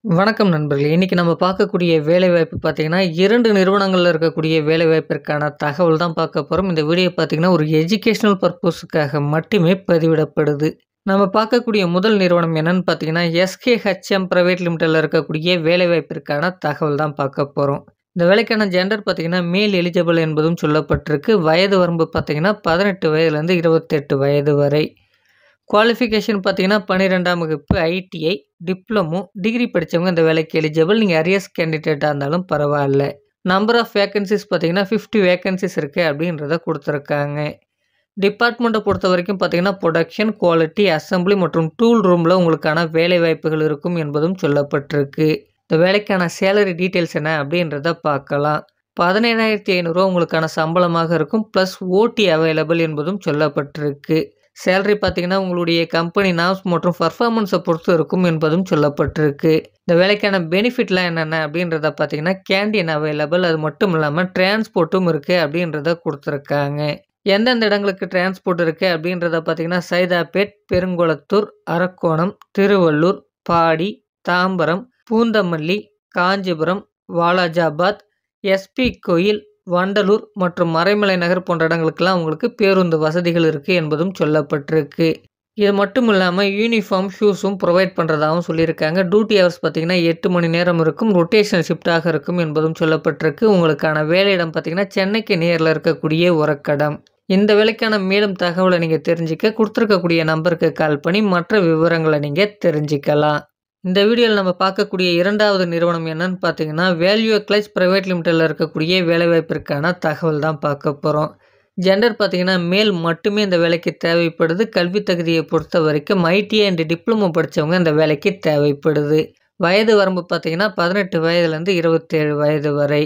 வணக்கம் நண்பர்களே! இன்னைக்கு நம்ம பார்க்கக்கூடிய வேலைவாய்ப்பு பார்த்தீங்கன்னா, 2 நிறுவனங்கள்ல இருக்கக்கூடிய வேலைவாய்ப்பிற்கான தகவல் தான் பார்க்க போறோம். இந்த வீடியோ பார்த்தீங்கன்னா, ஒரு எஜுகேஷனல் பர்ப்போஸுக்காக மட்டுமே பதிவிடப்படுது. நம்ம பார்க்கக்கூடிய முதல் நிறுவனம் என்னன்னு பார்த்தீங்கன்னா, எஸ்கேஹெச்எம் பிரைவேட் லிமிடெட்ல இருக்கக்கூடிய வேலைவாய்ப்பிற்கான தகவல் தான் பார்க்க போறோம். இந்த வேலைக்கான ஜெண்டர் பார்த்தீங்கன்னா, மேல் எலிஜிபிள் என்பதும் சொல்லப்பட்டிருக்கு. வயது வரம்பு பார்த்தீங்கன்னா, 18 வயதிலிருந்து 28 வயது வரை. குவாலிஃபிகேஷன் பார்த்தீங்கன்னா, 12ஆம் வகுப்பு ஐடிஐ, டிப்ளமோ, டிகிரி படிச்சவங்க இந்த வேலைக்கு எலிஜிபிள். நீங்க அரியர்ஸ் கேண்டிடேட்டா இருந்தாலும் பரவால்ல. நம்பர் ஆஃப் வேக்கன்ஸீஸ் பார்த்தீங்கன்னா, 50 வேக்கன்ஸீஸ் இருக்கு அப்படின்றத குடுத்துருக்காங்க. டிபார்ட்மெண்ட்ட பொறுத்தவரைக்கும் பார்த்தீங்கன்னா, புரொடக்ஷன், குவாலிட்டி, அசெம்பிளி மற்றும் டூல் ரூம்ல உங்களுக்கான வேலைவாய்ப்புகள் இருக்கும் என்பதும் சொல்லப்பட்டிருக்கு. இந்த வேலைக்கான சேலரி டீட்டெயில்ஸ் என்ன அப்படின்றத பார்க்கலாம். ரூ. 17,500 உங்களுக்கான சம்பளமாக இருக்கும். பிளஸ் ஓடி அவைலபிள் என்பதும் சொல்லப்பட்டிருக்கு. சேலரி பார்த்தீங்கன்னா, உங்களுடைய கம்பெனி நார்ம்ஸ் மற்றும் பெர்ஃபார்மன்ஸை பொறுத்து இருக்கும் என்பதும் சொல்லப்பட்டிருக்கு. இந்த வேலைக்கான பெனிஃபிட்லாம் என்னென்ன அப்படின்றத பார்த்தீங்கன்னா, கேண்டீன் அவைலபிள். அது மட்டும் இல்லாமல் டிரான்ஸ்போர்ட்டும் இருக்கு அப்படின்றத குடுத்துருக்காங்க. எந்தெந்த இடங்களுக்கு டிரான்ஸ்போர்ட் இருக்கு அப்படின்றத பார்த்தீங்கன்னா, சைதாப்பேட், பெருங்குளத்தூர், அரக்கோணம், திருவள்ளூர், பாடி, தாம்பரம், பூந்தமல்லி, காஞ்சிபுரம், வாலாஜாபாத், எஸ்பி கோயில், வண்டலூர் மற்றும் மறைமலை நகர் போன்ற இடங்களுக்கெல்லாம் உங்களுக்கு பேருந்து வசதிகள் இருக்கு என்பதும் சொல்லப்பட்டிருக்கு. இது மட்டும் இல்லாம யூனிஃபார்ம், ஷூஸும் ப்ரொவைட் பண்றதாகவும் சொல்லியிருக்காங்க. டியூட்டி ஹவர்ஸ் பார்த்தீங்கன்னா 8 மணி நேரம் இருக்கும். ரொட்டேஷனல் ஷிஃப்ட்டாக இருக்கும் என்பதும் சொல்லப்பட்டிருக்கு. உங்களுக்கான வேலையிடம் பார்த்தீங்கன்னா, சென்னைக்கு நியர்ல இருக்கக்கூடிய உரக்கடம். இந்த வேலைக்கான மேலும் தகவலை நீங்க தெரிஞ்சுக்க குடுத்திருக்கக்கூடிய நம்பருக்கு கால் பண்ணி மற்ற விவரங்களை நீங்க தெரிஞ்சுக்கலாம். இந்த வீடியோவில் நம்ம பார்க்கக்கூடிய 2வது நிறுவனம் என்னன்னு பார்த்தீங்கன்னா, வேல்யூ எக்லைஸ் பிரைவேட் லிமிடெட்ல இருக்கக்கூடிய வேலைவாய்ப்பிற்கான தகவல் தான் பார்க்க போறோம். ஜெண்டர் பார்த்தீங்கன்னா, மேல் மட்டுமே இந்த வேலைக்கு தேவைப்படுது. கல்வி தகுதியை பொறுத்த வரைக்கும் ஐடிஐ அண்ட் டிப்ளமோ படிச்சவங்க இந்த வேலைக்கு தேவைப்படுது. வயது வரம்பு பார்த்தீங்கன்னா, 18 வயதிலிருந்து 27 வயது வரை.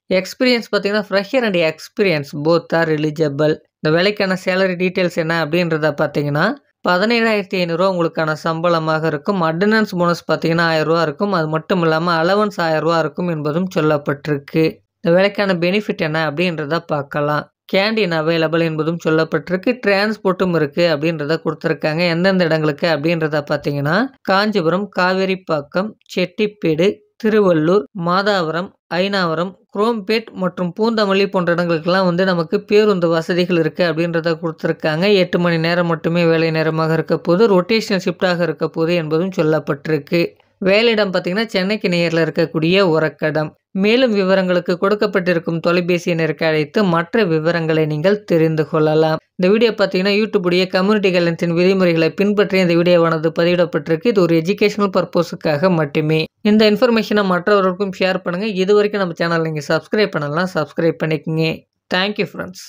எக்ஸ்பீரியன்ஸ் பார்த்தீங்கன்னா, fresher and experience both are eligible. இந்த வேலைக்கான சேலரி டீட்டெயில்ஸ் என்ன அப்படின்றத பார்த்தீங்கன்னா, ரூ. 17,500 உங்களுக்கான சம்பளமாக இருக்கும். அட்டெண்டன்ஸ் போனஸ் பார்த்தீங்கன்னா, ரூ. 1000 இருக்கும். அது மட்டும் இல்லாமல் அலவன்ஸ் ரூ. 1000 இருக்கும் என்பதும் சொல்லப்பட்டிருக்கு. இந்த வேலைக்கான பெனிஃபிட் என்ன அப்படின்றத பார்க்கலாம். கேண்டீன் அவைலபிள் என்பதும் சொல்லப்பட்டிருக்கு. டிரான்ஸ்போர்ட்டும் இருக்கு அப்படின்றத கொடுத்துருக்காங்க. எந்தெந்த இடங்களுக்கு அப்படின்றத பார்த்தீங்கன்னா, காஞ்சிபுரம், காவேரிப்பாக்கம், செட்டிப்பேடு, திருவள்ளூர், மாதாவரம், ஐனாவரம், குரோம்பேட் மற்றும் பூந்தமல்லி போன்ற இடங்களுக்கெல்லாம் நமக்கு பேருந்து வசதிகள் இருக்கு அப்படின்றத கொடுத்துருக்காங்க. 8 மணி நேரம் மட்டுமே வேலை நேரமாக இருக்க போது, ரொட்டேஷனல் ஷிஃப்டாக இருக்க போது என்பதும் சொல்லப்பட்டிருக்கு. வேலையிடம் பார்த்தீங்கன்னா, சென்னைக்கு நியர்ல இருக்கக்கூடிய உரக்கடம். மேலும் விவரங்களுக்கு கொடுக்கப்பட்டிருக்கும் தொலைபேசி எண்ணிற்கு அழைத்து மற்ற விவரங்களை நீங்கள் தெரிந்து கொள்ளலாம். இந்த வீடியோ பார்த்தீங்கன்னா, யூடியூப் உடைய கம்யூனிட்டி கைட்லைன்ஸின் விதிமுறைகளை பின்பற்றி இந்த வீடியோவானது பதிவிடப்பட்டிருக்கு. இது ஒரு எஜுகேஷனல் பர்பஸுக்காக மட்டுமே. இந்த இன்ஃபர்மேஷனை மற்றவர்களுக்கும் ஷேர் பண்ணுங்க. இதுவரைக்கும் நம்ம சேனல் நீங்க சப்ஸ்கிரைப் பண்ணலாம், சப்ஸ்கிரைப் பண்ணிக்கங்க. Thank you friends.